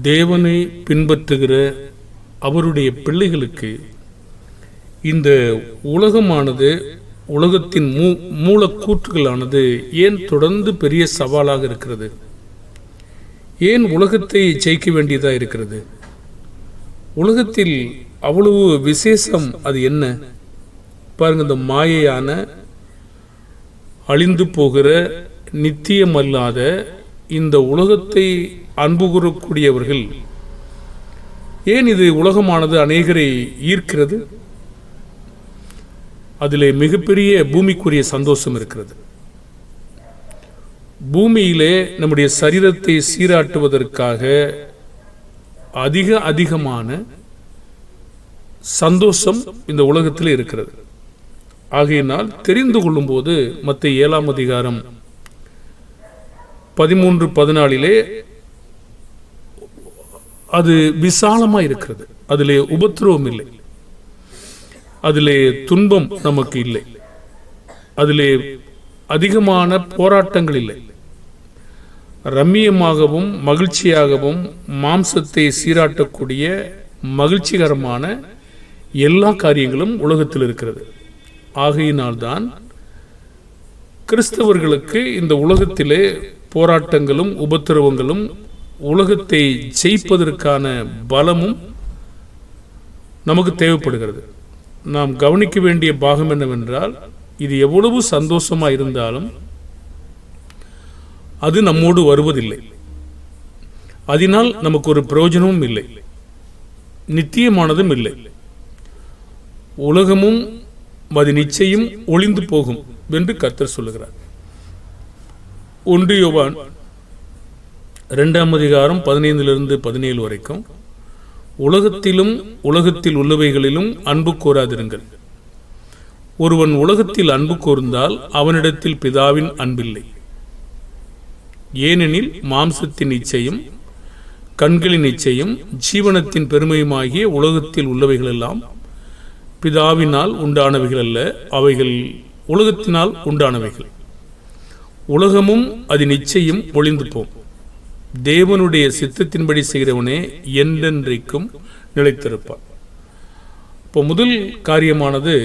தேவனை பின்பற்றுகிற அவருடைய பிள்ளைகளுக்கு இந்த உலகமானது, உலகத்தின் மூலக்கூற்றுகளானது ஏன் தொடர்ந்து பெரிய சவாலாக இருக்கிறது? ஏன் உலகத்தை ஜெயிக்க வேண்டியதாக இருக்கிறது? உலகத்தில் அவ்வளவு விசேஷம் அது என்ன? பாருங்க, இந்த மாயையான அழிந்து போகிற நித்தியமல்லாத இந்த உலகத்தை அன்பு கூறக்கூடியவர்கள் ஏன் இது உலகமானது அநேகரை ஈர்க்கிறது? அதிலே மிகப்பெரிய பூமிக்குரிய சந்தோஷம் இருக்கிறது. பூமியிலே நம்முடைய சரீரத்தை சீராட்டுவதற்காக அதிகமான சந்தோஷம் இந்த உலகத்தில் இருக்கிறது. ஆகையினால் தெரிந்து கொள்ளும் போது மத்தேயு 7 அதிகாரம் 13-14 அது விசாலமாக இருக்கிறது. அதிலே உபத்திரவம் இல்லை, அதிலே துன்பம் நமக்கு இல்லை, அதிலே அதிகமான போராட்டங்கள் இல்லை. ரம்மியமாகவும் மகிழ்ச்சியாகவும் மாம்சத்தை சீராட்டக்கூடிய மகிழ்ச்சிகரமான எல்லா காரியங்களும் உலகத்தில் இருக்கிறது. ஆகையினால்தான் கிறிஸ்தவர்களுக்கு இந்த உலகத்திலே போராட்டங்களும் உபத்திரவங்களும் உலகத்தை ஜெயிப்பதற்கான பலமும் நமக்கு தேவைப்படுகிறது. நாம் கவனிக்க வேண்டிய பாகம் என்னவென்றால், இது எவ்வளவு சந்தோஷமாக இருந்தாலும் அது நம்மோடு வருவதில்லை. அதனால் நமக்கு ஒரு பிரயோஜனமும் இல்லை, நித்தியமானதும் இல்லை. உலகமும் அது நிச்சயம் ஒளிந்து போகும் என்று கர்த்தர் சொல்லுகிறார். 1 யோவான் 2 அதிகாரம் 15-17 வரைக்கும், உலகத்திலும் உலகத்தில் உள்ளவைகளிலும் அன்பு கோராதிருங்கள். ஒருவன் உலகத்தில் அன்பு கோர்ந்தால் அவனிடத்தில் பிதாவின் அன்பில்லை. ஏனெனில் மாம்சத்தின் இச்சையும் கண்களின் இச்சையும் ஜீவனத்தின் பெருமையுமாகிய உலகத்தில் உள்ளவைகளெல்லாம் பிதாவினால் உண்டானவைகள் அல்ல, அவைகள் உலகத்தினால் உண்டானவைகள். உலகமும் அதன் இச்சையும் ஒளிந்து போம். தேவனுடைய சித்தத்தின்படி செய்கிறவனே என்றென்றைக்கும் நிலைத்திருப்பான். இப்போ முதல் காரியமானது,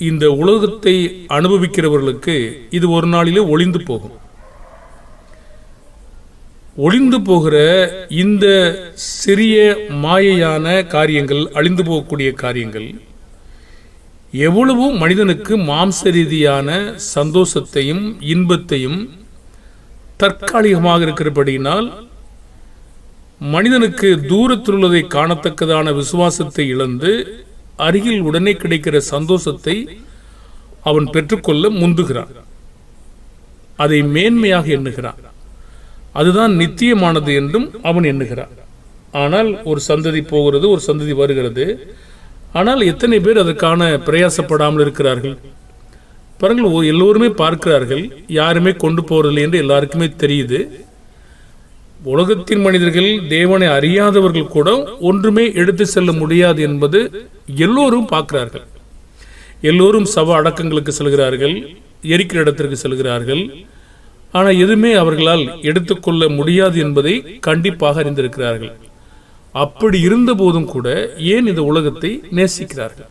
இந்த உலகத்தை அனுபவிக்கிறவர்களுக்கு இது ஒரு நாளிலே ஒளிந்து போகும். ஒளிந்து போகிற இந்த சிறிய மாயையான காரியங்கள், அழிந்து போகக்கூடிய காரியங்கள் எவ்வளவு மனிதனுக்கு மாம்ச ரீதியான சந்தோஷத்தையும் இன்பத்தையும் தற்காலிகமாக இருக்கிறபடியினால் மனிதனுக்கு தூரத்தில் உள்ளதை காணத்தக்கதான விசுவாசத்தை இழந்து அருகில் உடனே கிடைக்கிற சந்தோஷத்தை அவன் பெற்றுக்கொள்ள முந்துகிறான். அதை மேன்மையாக எண்ணுகிறான். அதுதான் நித்தியமானது என்றும் அவன் எண்ணுகிறான். ஆனால் ஒரு சந்ததி போகிறது, ஒரு சந்ததி வருகிறது. ஆனால் எத்தனை பேர் அதற்கான பிரயாசப்படாமல் இருக்கிறார்கள்? பாருங்கள், எல்லோருமே பார்க்கிறார்கள், யாருமே கொண்டு போறதில்லை என்று எல்லாருக்குமே தெரியுது. உலகத்தின் மனிதர்கள், தேவனை அறியாதவர்கள் கூட ஒன்றுமே எடுத்து செல்ல முடியாது என்பது எல்லோரும் பார்க்கிறார்கள். எல்லோரும் சவ அடக்கங்களுக்கு செல்கிறார்கள், எரிக்கிற இடத்திற்கு செல்கிறார்கள். ஆனால் எதுவுமே அவர்களால் எடுத்துக்கொள்ள முடியாது என்பதை கண்டிப்பாக அறிந்திருக்கிறார்கள். அப்படி இருந்த போதும் கூட ஏன் இந்த உலகத்தை நேசிக்கிறார்கள்?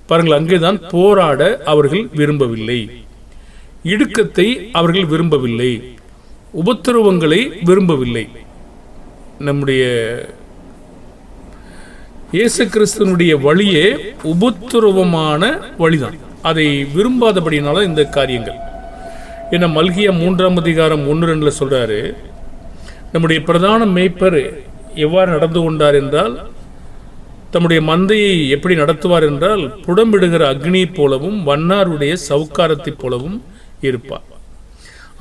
பாருங்கள், அங்கேதான் போராட அவர்கள் விரும்பவில்லை, இடுக்கத்தை அவர்கள் விரும்பவில்லை, உபத்திரவங்களை விரும்பவில்லை. நம்முடைய இயேசு கிறிஸ்துவனுடைய வழியே உபத்திரவமான வழிதான். அதை விரும்பாதபடினால இந்த காரியங்கள் என்ன, மல்கியா 3 அதிகாரம் 1-2 சொல்றாரு, நம்முடைய பிரதான மேய்ப்பர் எவ்வாறு நடந்து கொண்டார் என்றால், தம்முடைய மந்தையை எப்படி நடத்துவார் என்றால், புடம்பிடுகிற அக்னி போலவும் வண்ணாருடைய சவுக்காரத்தை போலவும் இருப்பார்.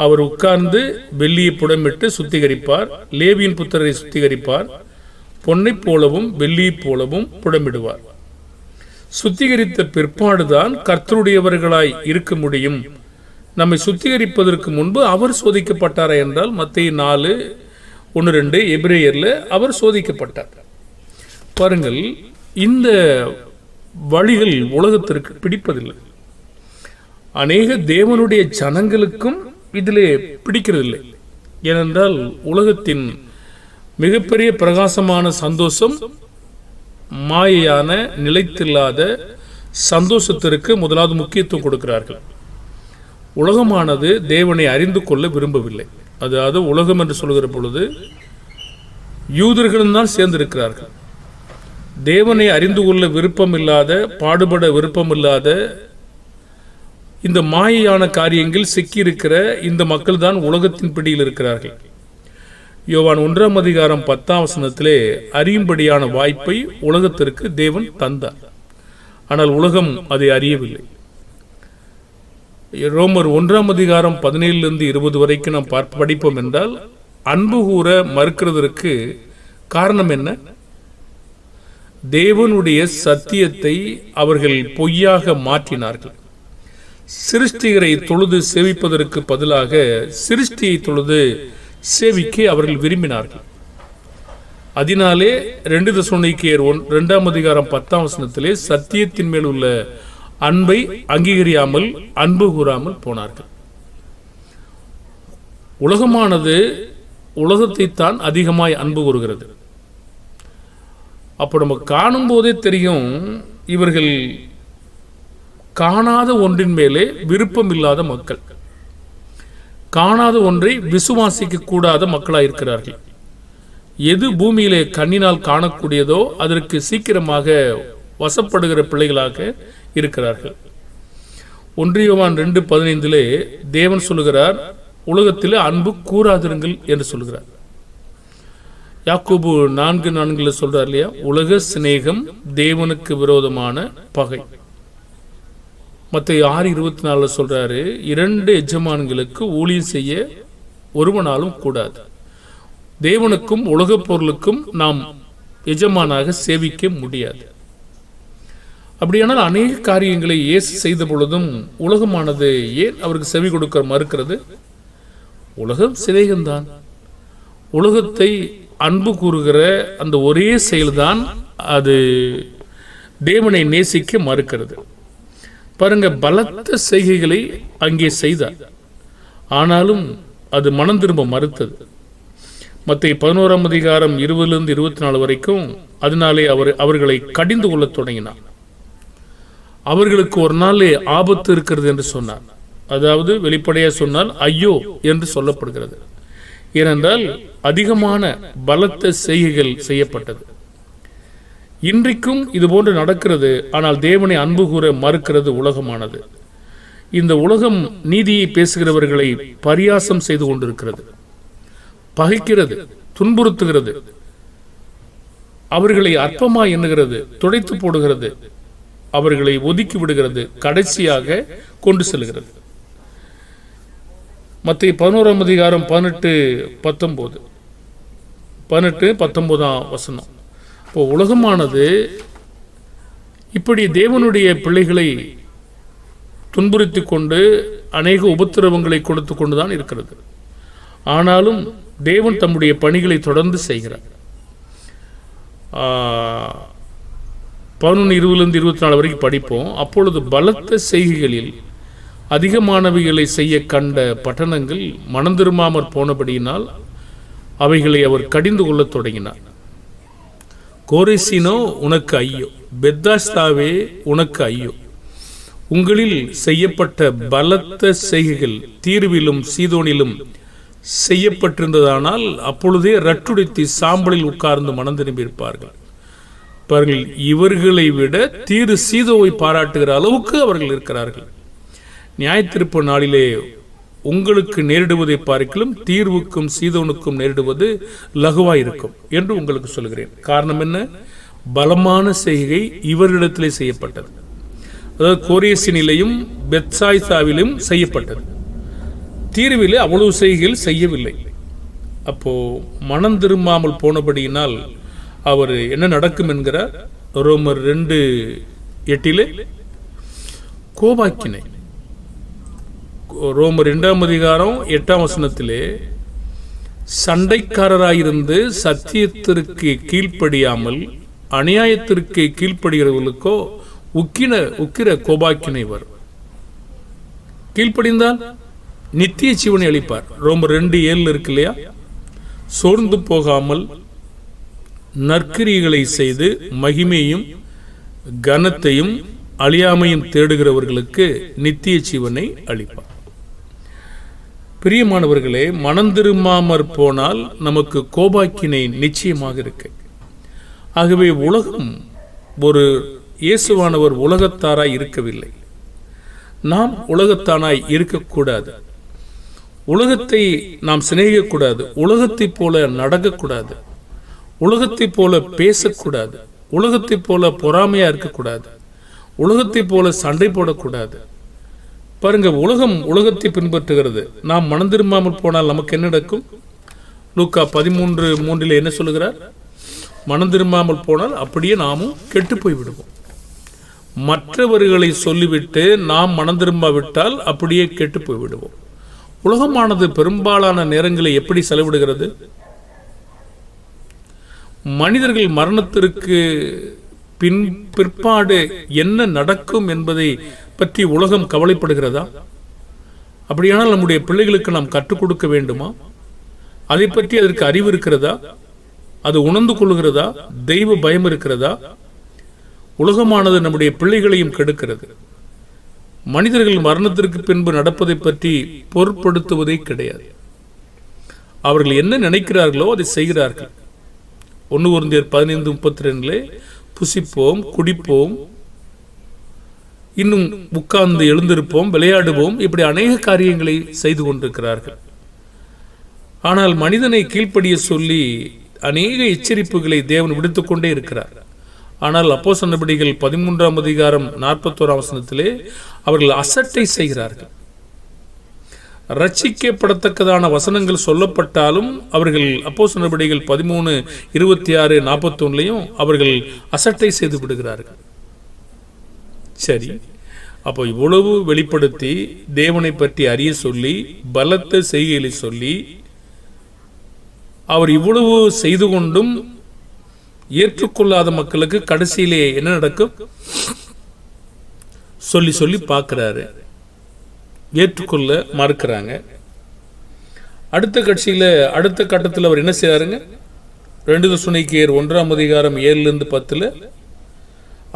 அவர் உட்கார்ந்து வெள்ளியை புடமிட்டு சுத்திகரிப்பார், லேவியின் புத்திரரை சுத்திகரிப்பார், பொன்னை போலவும் வெள்ளியை போலவும் புடமிடுவார். சுத்திகரித்த பிற்பாடுதான் கர்த்தருடையவர்களாய் இருக்க முடியும். நம்மை சுத்திகரிப்பதற்கு முன்பு அவர் சோதிக்கப்பட்டாரா என்றால், மத்தேயு 4:1-2 எபிரேயர்ல அவர் சோதிக்கப்பட்டார். பாருங்கள், இந்த வழிகள் உலகத்திற்கு பிடிப்பதில்லை. அநேக தேவனுடைய ஜனங்களுக்கும் இதிலே பிடிக்கிறதில்லை. ஏனென்றால் உலகத்தின் மிகப்பெரிய பிரகாசமான சந்தோஷம் மாயையான நிலைத்தில்லாத சந்தோஷத்திற்கு முதலாவது முக்கியத்துவம் கொடுக்கிறார்கள். உலகமானது தேவனை அறிந்து கொள்ள விரும்பவில்லை. அதாவது உலகம் என்று சொல்கிற பொழுது யூதர்களும் தான் சேர்ந்திருக்கிறார்கள். தேவனை அறிந்து கொள்ள விருப்பமில்லாத, பாடுபட விருப்பமில்லாத, இந்த மாயையான காரியங்கள் சிக்கியிருக்கிற இந்த மக்கள் தான் உலகத்தின் பிடியில் இருக்கிறார்கள். யோவான் 1:10 அறியும்படியான வாய்ப்பை உலகத்திற்கு தேவன் தந்தார். ஆனால் உலகம் அதை அறியவில்லை. ரோமர் 1:17-20 வரைக்கும் நாம் படிப்போம் என்றால், அன்பு கூற மறுக்கிறதற்கு காரணம் என்ன? தேவனுடைய சத்தியத்தை அவர்கள் பொய்யாக மாற்றினார்கள். சிருஷ்டிகரை தொழுது சேவிப்பதற்கு பதிலாக சிருஷ்டியை தொழுது சேவிக்க அவர்கள் விரும்பினார்கள். அதனாலே 2 தெசலோனிக்கேயர் 2:10 சத்தியத்தின் மேல் உள்ள அன்பை அங்கீகரியாமல் அன்பு கூறாமல் போனார்கள். உலகமானது உலகத்தை தான் அதிகமாய் அன்பு கூறுகிறது. அப்போ நம்ம காணும் போதே தெரியும், இவர்கள் காணாத ஒன்றின் மேலே விருப்பம் இல்லாத மக்கள், காணாத ஒன்றை விசுவாசிக்க கூடாத மக்களாயிருக்கிறார்கள். எது பூமியிலே கண்ணினால் காணக்கூடியதோ அதற்கு சீக்கிரமாக வசப்படுகிற பிள்ளைகளாக இருக்கிறார்கள். 1 யோவான் 2:15 தேவன் சொல்லுகிறார், உலகத்திலே அன்பு கூறாதிருங்கள் என்று சொல்கிறார். யாக்கோபு 4:4 சொல்றார் இல்லையா, உலக சிநேகம் தேவனுக்கு விரோதமான பகை. மத்தேயு 6:24 சொல்றாரு, 2 எஜமான்களுக்கு ஊழியம் செய்ய ஒருவனாலும் கூடாது. தேவனுக்கும் உலக பொருளுக்கும் நாம் எஜமானாக சேவிக்க முடியாது. அப்படியானால் அநேக காரியங்களை இயேசு செய்த பொழுதும் உலகமானது ஏன் அவருக்கு செவி கொடுக்க மறுக்கிறது? உலகம் சிநேகம்தான். உலகத்தை அன்பு கூறுகிற அந்த ஒரே செயல்தான் அது தேவனை நேசிக்க மறுக்கிறது. பாருங்க, பலத்த செய்கைகளை அங்கே செய்தார், ஆனாலும் அது மனம் திரும்ப மறுத்தது. மத்தேயு 11:20-24 வரைக்கும் அதனாலே அவர்களை கடிந்து கொள்ள தொடங்கினார். அவர்களுக்கு ஒரு நாள் ஆபத்து இருக்கிறது என்று சொன்னார். அதாவது வெளிப்படையாக சொன்னால் ஐயோ என்று சொல்லப்படுகிறது. ஏனென்றால் அதிகமான பலத்த செய்கைகள் செய்யப்பட்டது. இன்றைக்கும் இது போன்று நடக்கிறது. ஆனால் தேவனை அன்பு கூற மறுக்கிறது உலகமானது. இந்த உலகம் நீதியை பேசுகிறவர்களை பரியாசம் செய்து கொண்டிருக்கிறது, பகைக்கிறது, துன்புறுத்துகிறது, அவர்களை அற்பமாய் எண்ணுகிறது, துடைத்து போடுகிறது, அவர்களை ஒதுக்கி விடுகிறது, கடைசியாக கொண்டு செல்கிறது. மத்தேயு 11:18-19 இப்போ உலகமானது இப்படி தேவனுடைய பிள்ளைகளை துன்புறுத்தி கொண்டு அநேக உபத்திரவங்களை கொடுத்து கொண்டுதான் இருக்கிறது. ஆனாலும் தேவன் தம்முடைய பணிகளை தொடர்ந்து செய்கிறார். 11:20-24 வரைக்கும் படிப்போம். அப்பொழுது பலத்த செய்கைகளில் அதிகமானவைகளை செய்ய கண்ட பட்டணங்கள் மனம் திரும்பாமற் போனபடியினால் அவைகளை அவர் கடிந்து கொள்ளத் தொடங்கினார். கோரேசினோ உனக்கு ஐயோ, பெத்தாஸ்தாவே உனக்கு ஐயோ, உங்களில் செய்யப்பட்ட பலத்த செய்கைகள் தீர்விலும் சீதோனிலும் செய்யப்பட்டிருந்ததானால் அப்பொழுதே ரட்டுடைத்து சாம்பலில் உட்கார்ந்து மனம் திரும்பியிருப்பார்கள். பாருங்கள், இவர்களை விட தீரு சீதோவை பாராட்டுகிற அளவுக்கு அவர்கள் இருக்கிறார்கள். நியாயத்தீர்ப்பு நாளிலே உங்களுக்கு நேரிடுவதை பார்க்கிலும் தீர்வுக்கும் சீதோனுக்கும் நேரிடுவது லகுவாயிருக்கும் என்று உங்களுக்கு சொல்கிறேன். காரணம் என்ன? பலமான செய்கை இவர்களிடத்திலே செய்யப்பட்டது. அதாவது கோரேசினிலையும் பெத்சாய்தாவிலும் செய்யப்பட்டது. தீர்விலே அவ்வளவு செய்கைகள் செய்யவில்லை. அப்போ மனம் திரும்பாமல் போனபடியினால் அவர் என்ன நடக்கும் என்கிறார்? ரோமர் 2:8 கோபாக்கினை. ரோமர் 2:8 சண்டைக்காரராயிருந்து சத்தியத்திற்கு கீழ்ப்படியாமல் அநியாயத்திற்கு கீழ்ப்படுகிறவர்களுக்கோ உக்கிர கோபாக்கினை வரும். கீழ்ப்படிந்தால் நித்திய ஜீவனை அளிப்பார். ரோமர் 2:7 இருக்கு இல்லையா? சோர்ந்து போகாமல் நற்கிரியைகளை செய்து மகிமையும் கனத்தையும் அழியாமையும் தேடுகிறவர்களுக்கு நித்திய ஜீவனை அளிப்பார். பிரியமானவர்களே, மனம் திரும்பாமற் போனால் நமக்கு கோபாக்கினை நிச்சயமாக இருக்கு. ஆகவே உலகம் ஒரு இயேசுவானவர் உலகத்தாராய் இருக்கவில்லை. நாம் உலகத்தானாய் இருக்கக்கூடாது. உலகத்தை நாம் சிநேகிக்கக்கூடாது. உலகத்தை போல நடக்கக்கூடாது. உலகத்தை போல பேசக்கூடாது. உலகத்தை போல பொறாமையா இருக்கக்கூடாது. உலகத்தை போல சண்டை போடக்கூடாது. பாருங்க, உலகத்தை பின்பற்றுகிறது. நாம் மனம் திரும்பாமல் போனால் நமக்கு என்ன நடக்கும்? லூக்கா 13:3 என்ன சொல்லுகிறார்? மனம் திரும்பாமல் போனால் அப்படியே நாமும் கெட்டு போய் விடுவோம். மற்றவர்களை சொல்லிவிட்டு நாம் மனம் திரும்பாவிட்டால் அப்படியே கெட்டு போய் விடுவோம். உலகமானது பெரும்பாலான நேரங்களை எப்படி செலவிடுகிறது? மனிதர்கள் மரணத்திற்கு பிற்பாடு என்ன நடக்கும் என்பதை பற்றி உலகம் கவலைப்படுகிறதா? அப்படியானால் நம்முடைய பிள்ளைகளுக்கு நாம் கற்றுக் கொடுக்க வேண்டுமா? அதை பற்றி அதற்கு அறிவு இருக்கிறதா? அது உணர்ந்து கொள்கிறதா? தெய்வ பயம் இருக்கிறதா? உலகமானது நம்முடைய பிள்ளைகளையும் கெடுக்கிறது. மனிதர்கள் மரணத்திற்கு பின்பு நடப்பதை பற்றி பொருட்படுத்துவதே கிடையாது. அவர்கள் என்ன நினைக்கிறார்களோ அதை செய்கிறார்கள். 1 கொரிந்தியர் 15:32 புசிப்போம், குடிப்போம், இன்னும் உட்கார்ந்து எழுந்திருப்போம், விளையாடுவோம், இப்படி அநேக காரியங்களை செய்து கொண்டிருக்கிறார்கள். ஆனால் மனிதனை கீழ்ப்படிய சொல்லி அநேக எச்சரிப்புகளை தேவன் விடுத்துக் கொண்டே இருக்கிறார். ஆனால் அப்போஸ்தலர் நடபடிகள் 13:41 அவர்கள் அசட்டை செய்கிறார்கள். ரட்சிக்கப்படத்தக்கதான வசனங்கள் சொல்லப்பட்டாலும் அவர்கள் அப்போஸ்தலர் நடபடிகள் 13:26-41 அவர்கள் அசட்டை செய்து விடுகிறார்கள். சரி, அப்போ இவ்வளவு வெளிப்படுத்தி தேவனை பற்றி அறிய சொல்லி பலத்த செய்கைகளை சொல்லி அவர் இவ்வளவு செய்து கொண்டும் ஏற்றுக்கொள்ளாத மக்களுக்கு கடைசியிலே என்ன நடக்கும்? சொல்லி சொல்லி பார்க்கிறாரு, ஏற்றுக்கொள்ள மறுக்கிறாங்க. அடுத்த கட்டத்தில் அவர் என்ன செய்யறாருங்க? 2 தெசலோனிக்கேயர் 1:7-10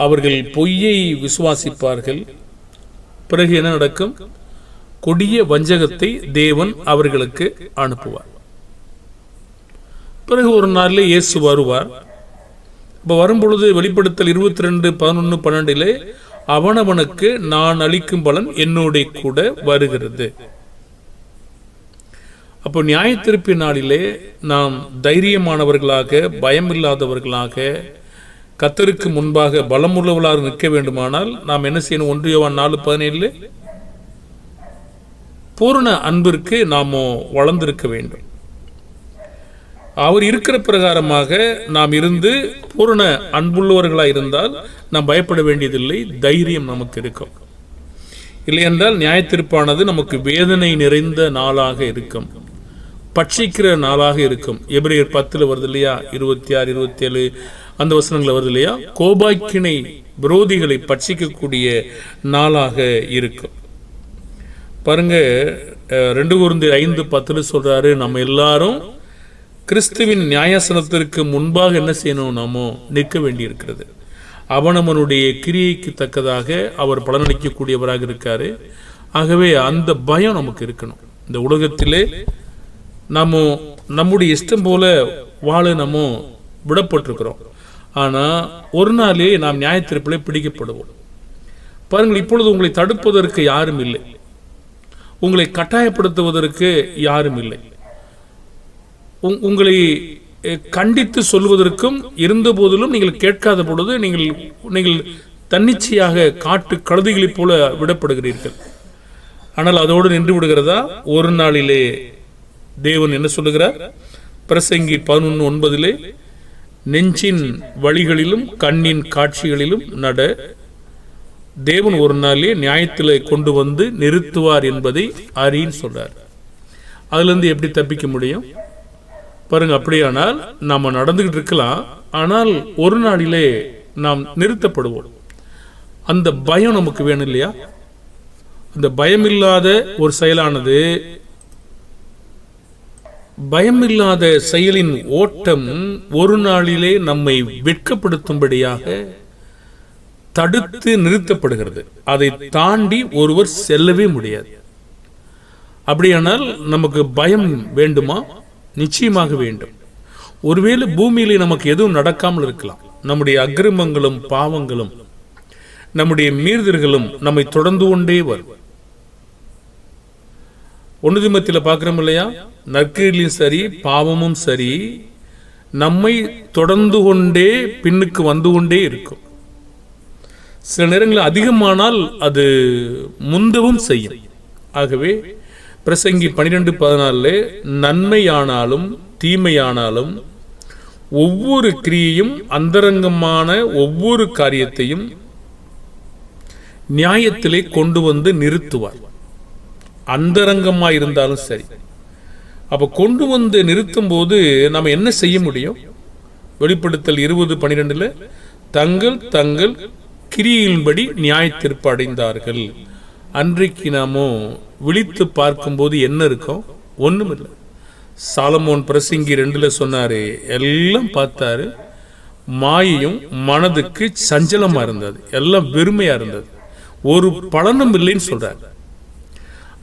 அவர்கள் பொய்யை விசுவாசிப்பார்கள். பிறகு என்ன நடக்கும்? கொடிய வஞ்சகத்தை தேவன் அவர்களுக்கு அனுப்புவார். பிறகு ஒரு நாளில் இயேசு வருவார். இப்போ வரும்பொழுது வெளிப்படுத்தல் 22:11-12 அவனவனுக்கு நான் அளிக்கும் பலன் என்னோட கூட வருகிறது. அப்போ நியாயத்தீர்ப்பு நாளிலே நாம் தைரியமானவர்களாக, பயமில்லாதவர்களாக, கர்த்தருக்கு முன்பாக பலமுள்ளவர்களாக நிற்க வேண்டுமானால் நாம் என்ன செய்யணும்? 1 யோவான் 4:17 பூரண அன்பிற்கு நாம் வளர்ந்திருக்க வேண்டும். அவர் இருக்கிற பிரகாரமாக நாம் இருந்து பூரண அன்புள்ளவர்களாக இருந்தால் நாம் பயப்பட வேண்டியதில்லை, தைரியம் நமக்கு இருக்கும். இல்லையென்றால் நியாயத்தீர்ப்பானது நமக்கு வேதனை நிறைந்த நாளாக இருக்கும், பட்சிக்கிற நாளாக இருக்கும். எபிரேயர் 10 வருது இல்லையா? 26-27 அந்த வசனங்கள் வருது இல்லையா? கோபாக்கினை விரோதிகளை பட்சிக்கக்கூடிய நாளாக இருக்கும். பாருங்க, 2 கொரிந்தியர் 5:10 சொல்றாரு, நம்ம எல்லாரும் கிறிஸ்துவின் நியாயாசனத்திற்கு முன்பாக என்ன செய்யணும்? நாமோ நிற்க வேண்டியிருக்கிறது. அவனவனுடைய கிரியைக்கு தக்கதாக அவர் பலனளிக்கக்கூடியவராக இருக்காரு. ஆகவே அந்த பயம் நமக்கு இருக்கணும். இந்த உலகத்திலே நாம நம்முடைய இஷ்டம் போல வாழ நம்ம விடப்பட்டிருக்கிறோம். ஆனால் ஒரு நாளே நாம் நியாயத்தீர்ப்பிலே பிடிக்கப்படுவோம். பாருங்கள், இப்பொழுது உங்களை தடுப்பதற்கு யாரும் இல்லை, உங்களை கட்டாயப்படுத்துவதற்கு யாரும் இல்லை, உங்களை கண்டித்து சொல்வதற்கும் இருந்த போதிலும் நீங்கள் கேட்காத பொழுது நீங்கள் தன்னிச்சையாக காட்டு கழுதைகளைப் போல விடப்படுகிறீர்கள். ஆனால் அதோடு நின்று விடுகிறதா? ஒரு நாளிலே தேவன் என்ன சொல்லுகிறார்? பிரசங்கி 11:9 நெஞ்சின் வழிகளிலும் கண்ணின் காட்சிகளிலும் நட தேவன் ஒரு நாளிலே நியாயத்திலே கொண்டு வந்து நிறுத்துவார் என்பதை அறின்னு சொல்றார். அதுல இருந்து எப்படி தப்பிக்க முடியும்? பாருங்க, அப்படியானால் நாம நடந்துகிட்டு இருக்கலாம், ஆனால் ஒரு நாளிலே நாம் நிறுத்தப்படுவோம். அந்த பயம் நமக்கு வேணும் இல்லையா? அந்த பயமில்லாத ஒரு செயலானது பயமில்லாத செயலின் ஓட்டம் ஒரு நாளிலே நம்மை வெட்கப்படுத்தும்படியாக தடுத்து நிறுத்தப்படுகிறது. அதை தாண்டி ஒருவர் செல்லவே முடியாது. அப்படியானால் நமக்கு பயம் வேண்டுமா? நிச்சயமாக வேண்டும். ஒருவேளை பூமியிலே நமக்கு எதுவும் நடக்காமல் இருக்கலாம். நம்முடைய அக்கிரமங்களும் பாவங்களும் நம்முடைய மீறுதல்களும் நம்மை தொடர்ந்து கொண்டே வரும். 1 தீமோத்தேயுவில் பார்க்கிறோம் இல்லையா, நற்கிரியையும் சரி பாவமும் சரி நம்மை தொடர்ந்து கொண்டே பின்னுக்கு வந்து கொண்டே இருக்கும். சில நேரங்களில் அதிகமானால் அது முந்தவும் செய்யும். ஆகவே பிரசங்கி 12:14 நன்மையானாலும் தீமையானாலும் ஒவ்வொரு கிரியையும் அந்தரங்கமான ஒவ்வொரு காரியத்தையும் நியாயத்திலே கொண்டு வந்து நிறுத்துவார். அந்தரங்கமாயிருந்தாலும் சரி. அப்ப கொண்டு வந்து நிறுத்தும் போது நம்ம என்ன செய்ய முடியும்? வெளிப்படுத்தல் 20:12 தங்கள் தங்கள் கிரியின்படி நியாய தீர்ப்பு அடைந்தார்கள். அன்றைக்கு நாமோ விழித்து பார்க்கும்போது என்ன இருக்கும்? ஒண்ணும் இல்லை. சாலமோன் பிரசங்கி 2 சொன்னாரு, எல்லாம் பார்த்தாரு, மாயையும் மனதுக்கு சஞ்சலமா இருந்தது, எல்லாம் வெறுமையா இருந்தது, ஒரு பலனும் இல்லைன்னு சொல்றாரு.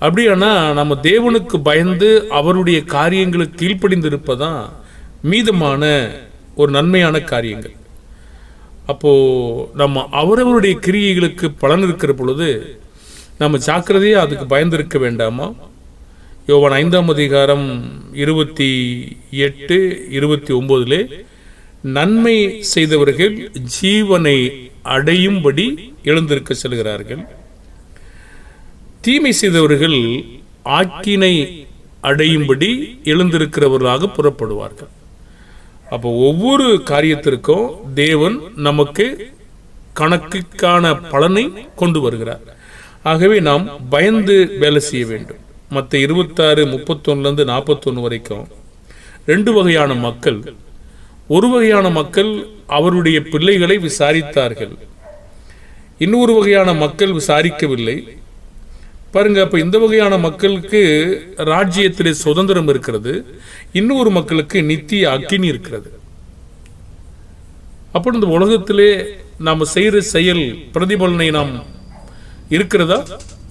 அப்படியானா நம்ம தேவனுக்கு பயந்து அவருடைய காரியங்களுக்கு கீழ்ப்படிந்து இருப்பதான் மீதமான ஒரு நன்மையான காரியங்கள். அப்போ நம்ம அவரவருடைய கிரியைகளுக்கு பலன் இருக்கிற பொழுது நம்ம ஜாக்கிரதையா அதுக்கு பயந்து இருக்க வேண்டாமா? யோவான் 5:28-29 நன்மை செய்தவர்கள் ஜீவனை அடையும்படி எழுந்திருக்க செல்கிறார்கள், தீமை செய்தவர்கள் ஆக்கினை அடையும்படி எழுந்திருக்கிறவர்களாக புறப்படுவார்கள். அப்போ ஒவ்வொரு காரியத்திற்கும் தேவன் நமக்கு கணக்குக்கான பலனை கொண்டு வருகிறார். ஆகவே நாம் பயந்து வேலை செய்ய வேண்டும். மத்த 26:31-41 வரைக்கும் 2 வகையான மக்கள். ஒரு வகையான மக்கள் அவருடைய பிள்ளைகளை விசாரித்தார்கள், இன்னொரு வகையான மக்கள் விசாரிக்கவில்லை. பாருங்க, அப்ப இந்த வகையான மக்களுக்கு ராஜ்யத்திலே சுதந்திரம் இருக்கிறது, இன்னொரு மக்களுக்கு நித்திய அக்கினி இருக்கிறது. அப்ப இந்த உலகத்திலே நாம் செய்கிற செயல் பிரதிபலனை நாம் இருக்கிறதா?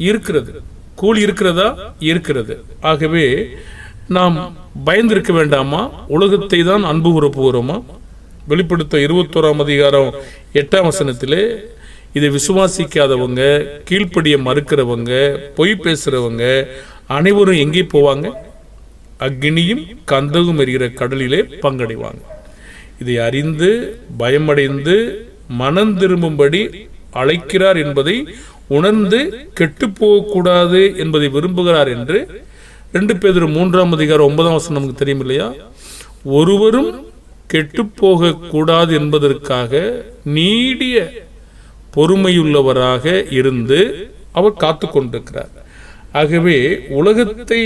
இருக்கிறது. கூலி இருக்கிறதா? இருக்கிறது. ஆகவே நாம் பயந்திருக்க வேண்டாமா? உலகத்தை தான் அன்பு கூறப்போகிறோமா? வெளிப்படுத்த 21:8 இதை விசுவாசிக்காதவங்க, கீழ்ப்படிய மறுக்கிறவங்க, பொய் பேசுறவங்க அனைவரும் எங்கே போவாங்க? அக்னியும் கந்தகும் எரிகிற கடலிலே பங்கடைவாங்க. இதை அறிந்து பயமடைந்து மனம் திரும்பும்படி அழைக்கிறார் என்பதை உணர்ந்து கெட்டு போகக்கூடாது என்பதை விரும்புகிறார் என்று 2 பேதுரு 3:9 நமக்கு தெரியும் இல்லையா? ஒருவரும் கெட்டு போக கூடாது என்பதற்காக நீடிய பொறுமையுள்ளவராக இருந்து அவர் காத்து கொண்டிருக்கிறார். ஆகவே உலகத்தை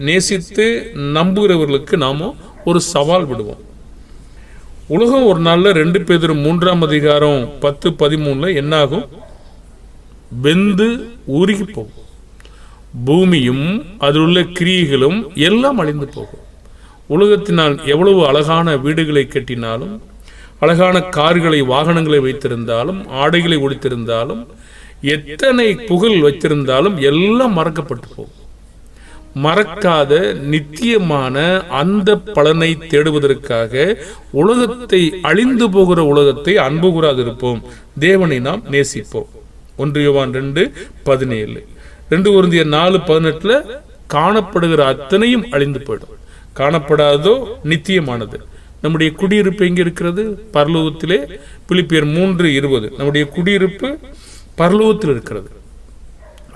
நேசித்து நம்புகிறவர்களுக்கு நாம ஒரு சவால் விடுவோம். உலகம் ஒரு நாள்ல 2 பேதுரு 3:10-13 என்ன ஆகும்? வெந்து உருகி போகும். பூமியும் அதில் உள்ள கிரியைகளும் எல்லாம் அழிந்து போகும். உலகத்தினால் எவ்வளவு அழகான வீடுகளை கட்டினாலும், அழகான கார்களை வாகனங்களை வைத்திருந்தாலும், ஆடைகளை உடுத்திருந்தாலும், எத்தனை புகழ் வைத்திருந்தாலும் எல்லாம் மறக்கப்பட்டு போகும். மறக்காத நித்தியமான அந்த பலனை தேடுவதற்காக உலகத்தை, அழிந்து போகிற உலகத்தை அன்பு கூறாதிருப்போம், தேவனை நாம் நேசிப்போம். 1 யோவான் 2:17, 2 கொரிந்தியர் 4:18 காணப்படுகிற அத்தனையும் அழிந்து போயிடும், காணப்படாதோ நித்தியமானது. நம்முடைய குடியிருப்பு எங்கே இருக்கிறது? பரலோகத்திலே. பிலிப்பியர் 3:20 நம்முடைய குடியிருப்பு பரலோகத்தில் இருக்கிறது.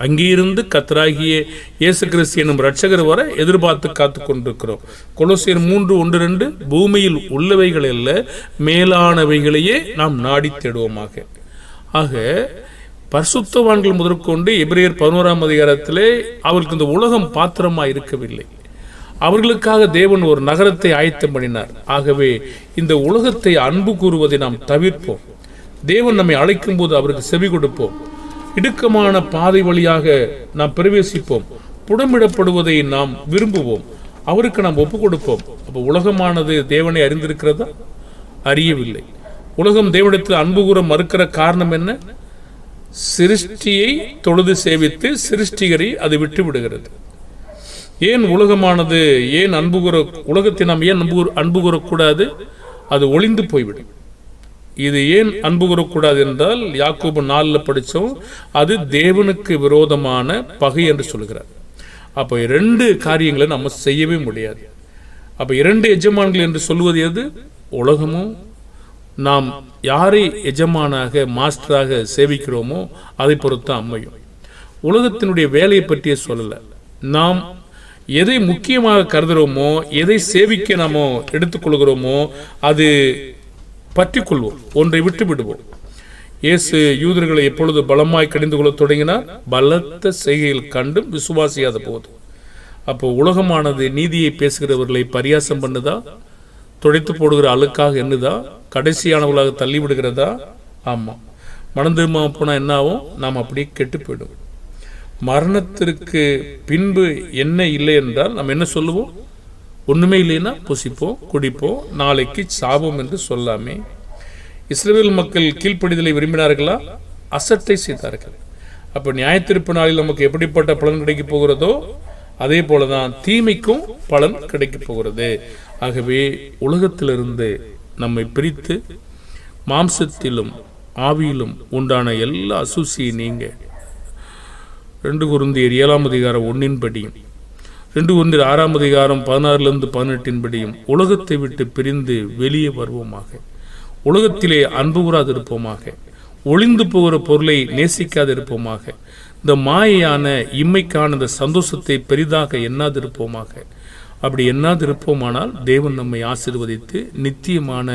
அங்கிருந்து கர்த்தராகிய இயேசு கிறிஸ்து எனும் இரட்சகர் வர எதிர்பார்த்து காத்து கொண்டிருக்கிறோம். கொலோசியர் 3:1-2 பூமியில் உள்ளவைகள் அல்ல மேலானவைகளையே நாம் நாடி தேடுவோமாக. ஆக பரிசுத்தவான்கள் முதற்கொண்டு எபிரேயர் 11 அவர்களுக்கு இந்த உலகம் பாத்திரமா இருக்கவில்லை. அவர்களுக்காக தேவன் ஒரு நகரத்தை ஆயத்தம் பண்ணினார். ஆகவே இந்த உலகத்தை அன்பு கூறுவதை நாம் தவிர்ப்போம். தேவன் நம்மை அழைக்கும் போது அவருக்கு செவி கொடுப்போம். இடுக்கமான பாதை வழியாக நாம் பிரவேசிப்போம். புடமிடப்படுவதை நாம் விரும்புவோம். அவருக்கு நாம் ஒப்பு கொடுப்போம். அப்போ உலகமானது தேவனை அறிந்திருக்கிறதா? அறியவில்லை. உலகம் தேவனிடத்தில் அன்பு கூற மறுக்கிற காரணம் என்ன? சிருஷ்டியை தொழுது சேவித்து சிருஷ்டிகரை அது விட்டு விடுகிறது. ஏன் உலகமானது ஏன் அன்பு கூற, உலகத்தை நாம் ஏன் அன்பு கூறக்கூடாது? அது ஒளிந்து போய்விடும். இது ஏன் அன்பு கூறக்கூடாது என்றால், யாக்கோபு 4 படித்தோம், அது தேவனுக்கு விரோதமான பகை என்று சொல்கிறார். அப்போ 2 காரியங்களை நம்ம செய்யவே முடியாது. அப்போ 2 எஜமான்கள் என்று சொல்வது எது? உலகமும் நாம் யாரை எஜமானாக மாஸ்டராக சேவிக்கிறோமோ அதை பொறுத்து அமையும். உலகத்தினுடைய வேலையை பற்றிய சொல்லல. நாம் எதை முக்கியமாக கருதுகிறோமோ, எதை சேவிக்க நாம எடுத்துக்கொள்கிறோமோ அது பற்றி கொள்வோம், ஒன்றை விட்டு விடுவோம். இயேசு யூதர்களை எப்பொழுது பலமாய் கடிந்து கொள்ள தொடங்கினார்? பலத்த செய்கையில் கண்டும் விசுவாசியாத போது. அப்போ உலகமானது நீதியை பேசுகிறவர்களை பரியாசம் பண்ணுதா? துடைத்து போடுகிற அழுக்காக என்னதா? கடைசியானவர்களாக தள்ளி விடுகிறதா? ஆமா. மனம் திரும்ப போனா என்ன ஆகும்? நாம் அப்படியே கெட்டு போயிடும். மரணத்திற்கு பின்பு என்ன இல்லை என்றால் நம்ம என்ன சொல்லுவோம்? ஒண்ணுமே இல்லைன்னா புசிப்போம், குடிப்போம், நாளைக்கு சாபம் என்று சொல்லாமே. இஸ்ரவேல் மக்கள் கீழ்ப்படிதலை விரும்பினார்களா? அசட்டை செய்தார்கள். அப்ப நியாயத்தீர்ப்பு நாளில் நமக்கு எப்படிப்பட்ட பலன் கிடைக்க போகிறதோ அதே போலதான் தீமைக்கும் பலன் கிடைக்க போகிறது. ஆகவே உலகத்திலிருந்து நம்மை பிரித்து மாம்சத்திலும் ஆவியிலும் உண்டான எல்லா அசூசியை நீங்க 2 கொரிந்தியர் 7:1 படியும் 2 கொரிந்தியர் 6:16-18 உலகத்தை விட்டு பிரிந்து வெளியே வருவோமாக. உலகத்திலே அன்பு கூறாதிருப்போமாக. ஒளிந்து போகிற பொருளை நேசிக்காதிருப்போமாக. இந்த மாயையான இம்மைக்கான இந்த சந்தோஷத்தை பெரிதாக எண்ணாதிருப்போமாக. அப்படி எண்ணாதிருப்போமானால் தேவன் நம்மை ஆசீர்வதித்து நித்தியமான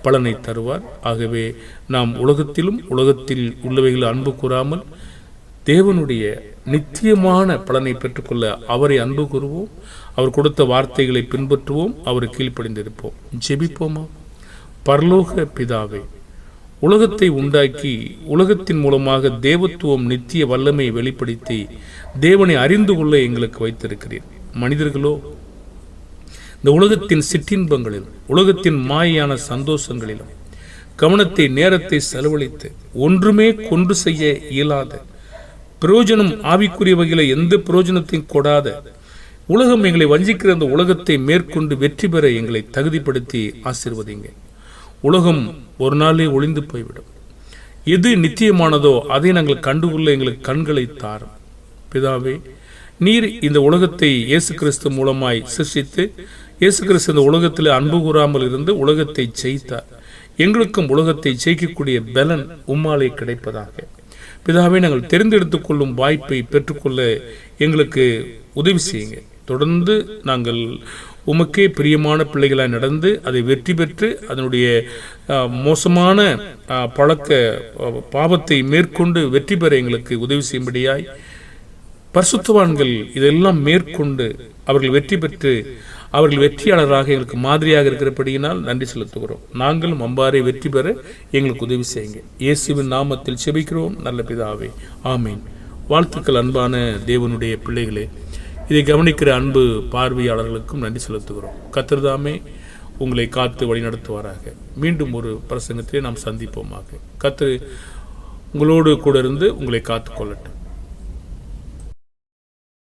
பலனை தருவார். ஆகவே நாம் உலகத்திலும் உலகத்தில் உள்ளவைகள் அன்பு கூறாமல் தேவனுடைய நித்தியமான பலனை பெற்றுக்கொள்ள அவரை அன்பு கூறுவோம். அவர் கொடுத்த வார்த்தைகளை பின்பற்றுவோம். அவரை கீழ்ப்படிந்திருப்போம். ஜெபிப்போமா? பரலோக பிதாவே, உலகத்தை உண்டாக்கி உலகத்தின் மூலமாக தேவத்துவம் நித்திய வல்லமை வெளிப்படுத்தி தேவனை அறிந்து கொள்ள எங்களுக்கு வைத்திருக்கிறீர். மனிதர்களோ இந்த உலகத்தின் சிற்றின்பங்களிலும் உலகத்தின் மாயான சந்தோஷங்களிலும் கவனத்தை நேரத்தை செலவழித்து ஒன்றுமே கொண்டு செய்ய இயலாத, பிரயோஜனம் ஆவிக்குரிய வகையில எந்த பிரயோஜனத்தையும் கொடாத உலகம் எங்களை வஞ்சிக்கிற அந்த உலகத்தை மேற்கொண்டு வெற்றி பெற எங்களை தகுதிப்படுத்தி ஆசீர்வதிங்க. உலகம் ஒரு நாளே ஒளிந்து போய்விடும். எது நித்தியமானதோ அதை நாங்கள் கண்டுகொள்ள எங்களுக்கு கண்களை தாரும். பிதாவே, நீர் இந்த உலகத்தை இயேசு கிறிஸ்து மூலமாய் சிருஷ்டித்து இயேசு கிறிஸ்து இந்த உலகத்தில் அன்பு கூறாமல் இருந்து உலகத்தை ஜெயித்தார். எங்களுக்கும் உலகத்தை ஜெயிக்கக்கூடிய பலன் உம்மாலே கிடைப்பதாக. பிதாவே, நாங்கள் தெரிந்தெடுத்துக் கொள்ளும் வாய்ப்பை பெற்றுக்கொள்ள எங்களுக்கு உதவி செய்யுங்க. தொடர்ந்து நாங்கள் உமக்கே பிரியமான பிள்ளைகளாய் நடந்து அதை வெற்றி பெற்று அதனுடைய மோசமான பழக்க பாவத்தை மேற்கொண்டு வெற்றி பெற எங்களுக்கு உதவி செய்யும்படியாய் பரிசுத்தவான்கள் இதெல்லாம் மேற்கொண்டு அவர்கள் வெற்றி பெற்று அவர்கள் வெற்றியாளராக எங்களுக்கு மாதிரியாக இருக்கிறபடியினால் நன்றி செலுத்துகிறோம். நாங்களும் அம்பாரை வெற்றி பெற எங்களுக்கு உதவி செய்யுங்க. இயேசுவின் நாமத்தில் செபிக்கிறோம் நல்ல பிதாவே, ஆமீன். வாழ்த்துக்கள் அன்பான தேவனுடைய பிள்ளைகளே. இதை கவனிக்கிற அன்பு பார்வையாளர்களுக்கும் நன்றி செலுத்துகிறோம். கர்த்தர்தாமே உங்களை காத்து வழி நடத்துவாராக. மீண்டும் ஒரு பிரசங்கத்திலே நாம் சந்திப்போமாக. கர்த்தர் உங்களோடு கூட இருந்து உங்களை காத்து கொள்ளட்டும்.